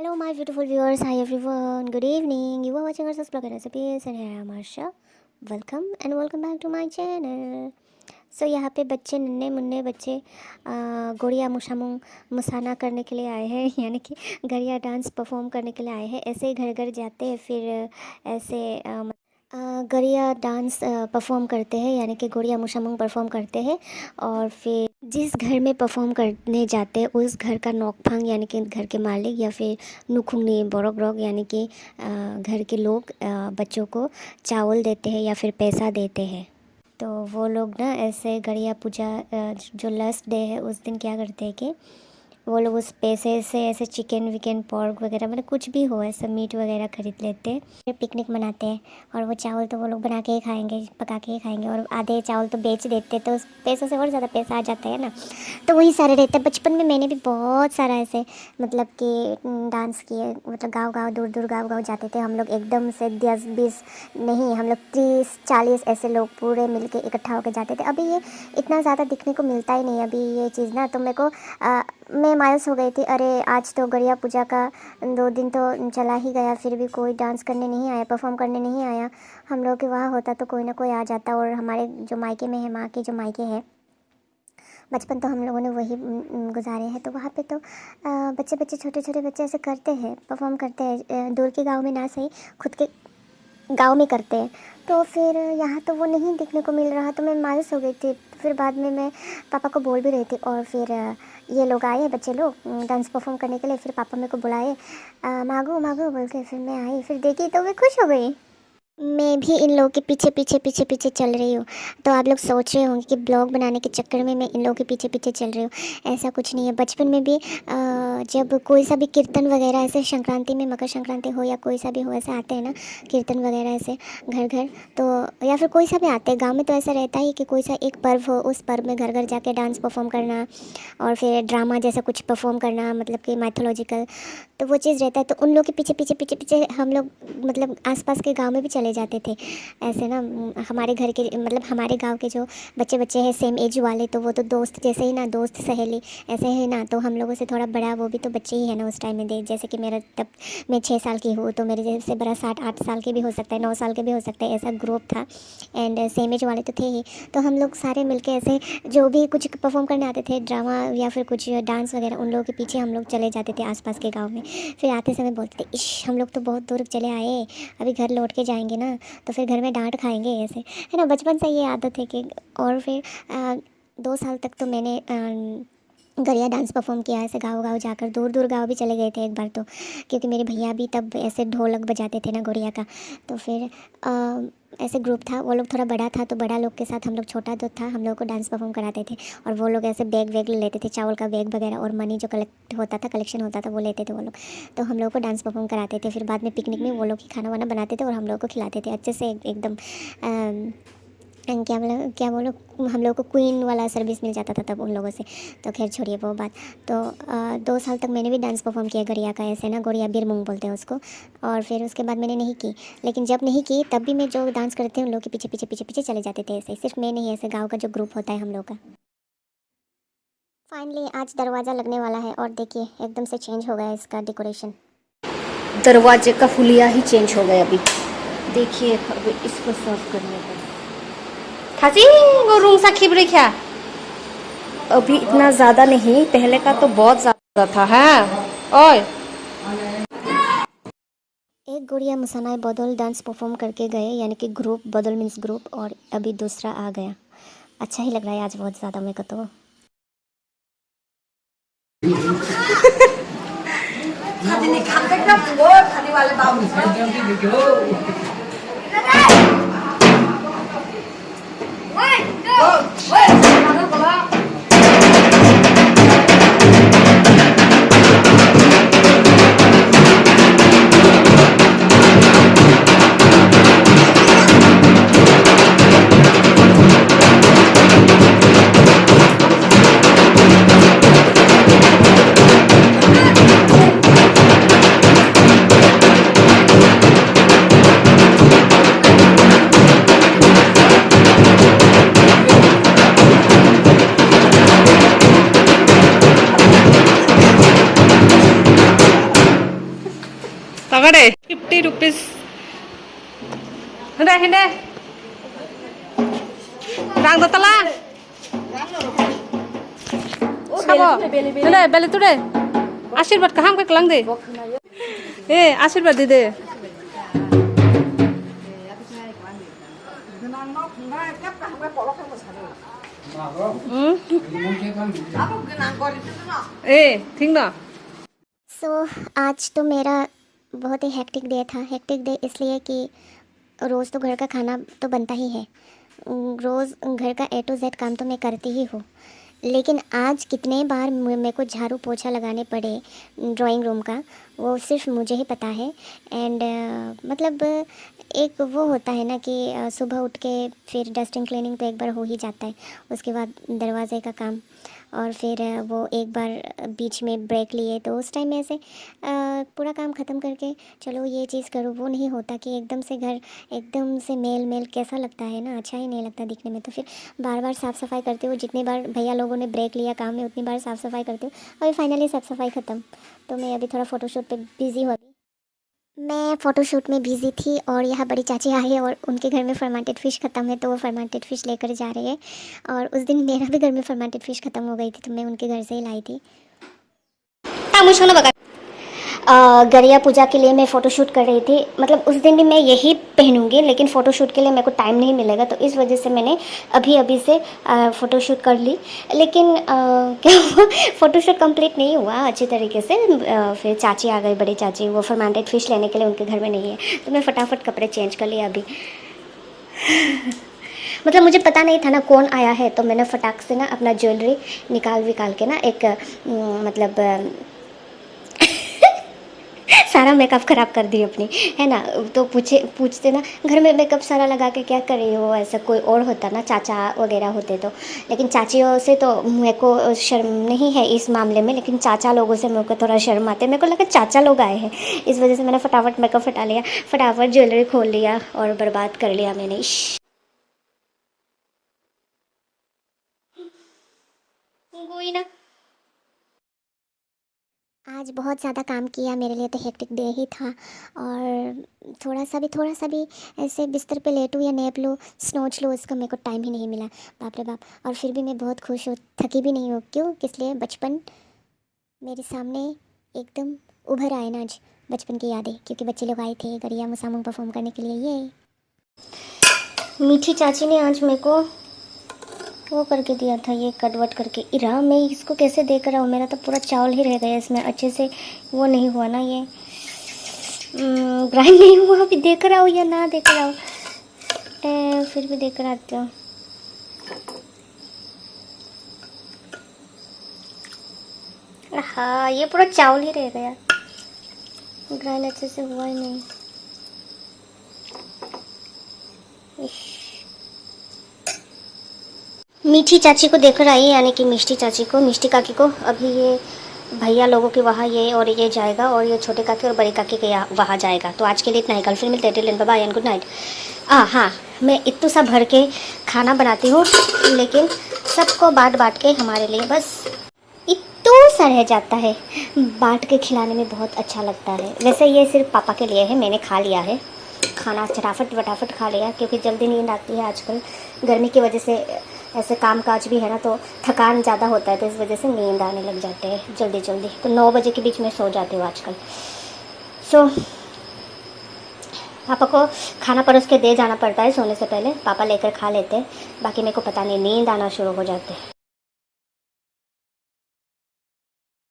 Hello, my beautiful viewers. Hi, everyone. Good evening. You are watching our blog and recipes, and here I am Arsha. Welcome and welcome back to my channel. So यहाँ पे बच्चे नन्हे मुन्ने बच्चे गोड़िया मुशामुंग Musanah करने के लिए आए हैं यानी कि गरिया डांस परफॉर्म करने के लिए आए हैं। ऐसे ही घर घर जाते हैं, फिर ऐसे गरिया डांस परफॉर्म करते हैं यानी कि गोड़िया मुशामुंग परफॉर्म करते हैं। और फिर जिस घर में परफॉर्म करने जाते हैं उस घर का नौकफांग यानी कि घर के मालिक या फिर नुखुंगनी बोरोग्रोग यानी कि घर के लोग बच्चों को चावल देते हैं या फिर पैसा देते हैं। तो वो लोग ना ऐसे गरिया पूजा जो लास्ट डे है उस दिन क्या करते हैं कि वो लोग उस पैसे से ऐसे चिकन विकन पोर्क वगैरह मतलब कुछ भी हो ऐसा मीट वगैरह ख़रीद लेते हैं, फिर पिकनिक मनाते हैं। और वो चावल तो वो लोग बना के ही खाएंगे, पका के ही खाएंगे, और आधे चावल तो बेच देते हैं, तो उस पैसों से और ज़्यादा पैसा आ जाता है ना। तो वही सारे रहते हैं। बचपन में मैंने भी बहुत सारा ऐसे मतलब कि डांस किए, मतलब गाँव दूर दूर गाँव जाते थे हम लोग। एकदम से 10-20 नहीं, हम लोग 30-40 ऐसे लोग पूरे मिल के इकट्ठा होकर जाते थे। अभी ये इतना ज़्यादा दिखने को मिलता ही नहीं अभी ये चीज़ ना। तो मेरे को मैं मायूस हो गई थी, अरे आज तो गरिया पूजा का 2 दिन तो चला ही गया, फिर भी कोई डांस करने नहीं आया, परफॉर्म करने नहीं आया। हम लोग के वहाँ होता तो कोई ना कोई आ जाता। और हमारे जो मायके में है, माँ के जो मायके है, बचपन तो हम लोगों ने वही गुजारे हैं। तो वहाँ पे तो बच्चे छोटे छोटे बच्चे ऐसे करते हैं, परफॉर्म करते हैं। दूर के गाँव में ना सही, खुद के गाँव में करते हैं। तो फिर यहाँ तो वो नहीं देखने को मिल रहा, तो मैं मायूस हो गई थी। फिर बाद में मैं पापा को बोल भी रही थी, और फिर ये लोग आए, बच्चे लोग डांस परफॉर्म करने के लिए। फिर पापा मेरे को बुलाए, मांगो मांगो बोल के। फिर मैं आई, फिर देखी तो मैं खुश हो गई। मैं भी इन लोगों के पीछे चल रही हूँ। तो आप लोग सोच रहे होंगे कि ब्लॉग बनाने के चक्कर में मैं इन लोगों के पीछे चल रही हूँ। ऐसा कुछ नहीं है। बचपन में भी जब कोई सा भी कीर्तन वगैरह ऐसे संक्रांति में, मकर संक्रांति हो या कोई सा भी हो, ऐसे आते हैं ना कीर्तन वगैरह ऐसे घर घर, तो या फिर कोई सा भी आते हैं गाँव में, तो ऐसा रहता है कि कोई सा एक पर्व हो, उस पर्व में घर घर जाके डांस परफॉर्म करना और फिर ड्रामा जैसा कुछ परफॉर्म करना, मतलब कि माइथोलॉजिकल। तो वो चीज़ रहता है। तो उन लोग के पीछे हम लोग मतलब आसपास के गांव में भी चले जाते थे ऐसे ना। हमारे घर के मतलब हमारे गांव के जो बच्चे हैं सेम एज वाले, तो वो तो दोस्त जैसे ही ना, दोस्त सहेली ऐसे ही ना। तो हम लोगों से थोड़ा बड़ा वो भी तो बच्चे ही है ना उस टाइम में। देख जैसे कि मेरा तब मैं 6 साल की हूँ, तो मेरे जैसे बड़ा 7-8 साल के भी हो सकता है, 9 साल के भी हो सकता है, ऐसा ग्रुप था। एंड सेम एज वाले तो थे ही। तो हम लोग सारे मिलके ऐसे जो भी कुछ परफॉर्म करने आते थे, ड्रामा या फिर कुछ डांस वगैरह, उन लोगों के पीछे हम लोग चले जाते थे आसपास के गांव में। फिर आते समय बोलते थे, इश हम लोग तो बहुत दूर चले आए, अभी घर लौट के जाएंगे ना तो फिर घर में डांट खाएंगे, ऐसे है ना। बचपन से ये आदत है कि। और फिर 2 साल तक तो मैंने गरिया डांस परफॉर्म किया ऐसे गाँव जाकर। दूर दूर गाँव भी चले गए थे एक बार तो, क्योंकि मेरे भैया भी तब ऐसे ढोलक बजाते थे ना गोड़िया का। तो फिर ऐसे ग्रुप था, वो लोग थोड़ा बड़ा था, तो बड़ा लोग के साथ हम लोग छोटा जो था, हम लोग को डांस परफॉर्म कराते थे। और वो लोग ऐसे बैग वैग लेते थे, चावल का बैग वगैरह, और मनी जो कलेक्शन होता था वो लेते थे वो लोग। तो हम लोग को डांस परफॉर्म कराते थे। फिर बाद में पिकनिक में वो लोग ही खाना वाना बनाते थे और हम लोग को खिलाते थे अच्छे से एकदम। क्या बोलो, हम लोग को क्वीन वाला सर्विस मिल जाता था तब उन लोगों से। तो खैर छोड़िए वो बात। तो 2 साल तक मैंने भी डांस परफॉर्म किया गरिया का ऐसे ना, गोड़िया बिरमुंग बोलते हैं उसको। और फिर उसके बाद मैंने नहीं की। लेकिन जब नहीं की तब भी मैं जो डांस करते हैं उन लोग के पीछे चले जाते थे ऐसे। सिर्फ मैं नहीं, ऐसे गाँव का जो ग्रुप होता है हम लोग का। फाइनली आज दरवाज़ा लगने वाला है, और देखिए एकदम से चेंज हो गया इसका डेकोरेशन। दरवाजे का फुलिया ही चेंज हो गया अभी। देखिए अभी इसको सर्व करने का खासी वो रूम सा खिब रही क्या। अभी इतना ज़्यादा नहीं, पहले का तो बहुत ज़्यादा था। है ओए एक गुड़िया मुसानाई बदल डांस परफॉर्म करके गए, यानी कि ग्रुप बदल मीन्स ग्रुप, और अभी दूसरा आ गया। अच्छा ही लग रहा है आज बहुत ज़्यादा मेरे को तो। Magade 50 rupees. Hinde hinde. Rang datala. Sabo. Hinde beli tu de. Ashirwad kaham ke kelang de. Ashirwad de de. ठीक ना. सो आज तो मेरा बहुत ही हेक्टिक डे था। हेक्टिक डे इसलिए कि रोज़ तो घर का खाना तो बनता ही है, रोज़ घर का A to Z काम तो मैं करती ही हूँ, लेकिन आज कितने बार मेरे को झाड़ू पोछा लगाने पड़े ड्राइंग रूम का, वो सिर्फ मुझे ही पता है। एंड मतलब एक वो होता है ना कि सुबह उठ के फिर डस्टिंग क्लीनिंग तो एक बार हो ही जाता है, उसके बाद दरवाजे का काम, और फिर वो एक बार बीच में ब्रेक लिए तो उस टाइम में ऐसे पूरा काम ख़त्म करके चलो ये चीज़ करो, वो नहीं होता कि एकदम से घर एकदम से मेल मेल कैसा लगता है ना, अच्छा ही नहीं लगता दिखने में। तो फिर बार बार साफ़ सफाई करते हो, जितनी बार भैया लोगों ने ब्रेक लिया काम में उतनी बार साफ़ सफाई करते हो। अभी फाइनली साफ़ सफाई ख़त्म, तो मैं अभी थोड़ा फ़ोटोशूट पे बिज़ी हूँ। मैं फ़ोटोशूट में बिज़ी थी और यहाँ बड़ी चाची आई है और उनके घर में फर्मेंटेड फ़िश ख़त्म है, तो वो फर्मेंटेड फ़िश लेकर जा रही है। और उस दिन मेरा भी घर में फर्मेंटेड फ़िश ख़त्म हो गई थी, तो मैं उनके घर से ही लाई थी। मुझे ना बता, गरिया पूजा के लिए मैं फ़ोटोशूट कर रही थी, मतलब उस दिन भी मैं यही पहनूंगी, लेकिन फ़ोटोशूट के लिए मेरे को टाइम नहीं मिलेगा, तो इस वजह से मैंने अभी से फ़ोटोशूट कर ली। लेकिन क्या हुआ, फ़ोटोशूट कंप्लीट नहीं हुआ अच्छी तरीके से। फिर चाची आ गई, बड़ी चाची, वो फर्मेंटेड फ़िश लेने के लिए उनके घर में नहीं है, तो मैं फटाफट कपड़े चेंज कर लिए अभी। मतलब मुझे पता नहीं था ना कौन आया है, तो मैंने फटाक से ना अपना ज्वेलरी निकाल के ना एक मतलब सारा मेकअप ख़राब कर दी अपनी, है ना। तो पूछते ना घर में मेकअप सारा लगा के क्या कर रही हो, ऐसा कोई और होता ना, चाचा वगैरह होते तो। लेकिन चाचियों से तो मेरे को शर्म नहीं है इस मामले में, लेकिन चाचा लोगों से मेरे को थोड़ा शर्म आते, मेरे को लगा चाचा लोग आए हैं, इस वजह से मैंने फटाफट मेकअप हटा लिया, फटाफट ज्वेलरी खोल लिया और बर्बाद कर लिया मैंने। कोई ना, आज बहुत ज़्यादा काम किया, मेरे लिए तो हेक्टिक डे ही था। और थोड़ा सा भी ऐसे बिस्तर पे लेटूँ या नैप लूँ, स्नोच लूँ, उसका मेरे को टाइम ही नहीं मिला, बाप रे बाप। और फिर भी मैं बहुत खुश हूँ, थकी भी नहीं हूँ। क्यों, किस लिए? बचपन मेरे सामने एकदम उभर आए ना आज, बचपन की यादें, क्योंकि बच्चे लोग आए थे गरिया मुसामुंग परफॉर्म करने के लिए। ये मीठी चाची ने आज मेरे को वो करके दिया था, ये कटवट करके इरा, मैं इसको कैसे देख रहा हूँ, मेरा तो पूरा चावल ही रह गया इसमें, अच्छे से वो नहीं हुआ ना, ये ग्राइंड नहीं हुआ। अभी देख रहा हूँ या ना देख रहा हूँ, फिर भी देख रहा हूँ। हाँ, ये पूरा चावल ही रह गया, ग्राइंड अच्छे से हुआ ही नहीं। मीठी चाची को देख रहा है, यानी कि मिष्टी चाची को, मिष्टी काकी को। अभी ये भैया लोगों के वहाँ ये और ये जाएगा, और ये छोटे काकी और बड़ी काकी के वहाँ जाएगा। तो आज के लिए इतना ही, कल फिर मिलते हैं। Till then bye bye and good night. हाँ, मैं इतना सा भर के खाना बनाती हूँ, लेकिन सबको बांट के हमारे लिए बस इतना सा रह जाता है। बांट के खिलाने में बहुत अच्छा लगता है। वैसे ये सिर्फ पापा के लिए है, मैंने खा लिया है खाना, फटाफट खा लिया, क्योंकि जल्दी नींद आती है आजकल, गर्मी की वजह से ऐसे काम काज भी है ना, तो थकान ज़्यादा होता है, तो इस वजह से नींद आने लग जाते हैं जल्दी। तो 9 बजे के बीच में सो जाती हूँ आजकल। सो पापा को खाना परोस के दे जाना पड़ता है सोने से पहले, पापा लेकर खा लेते हैं, बाकी मेरे को पता नहीं, नींद आना शुरू हो जाते हैं।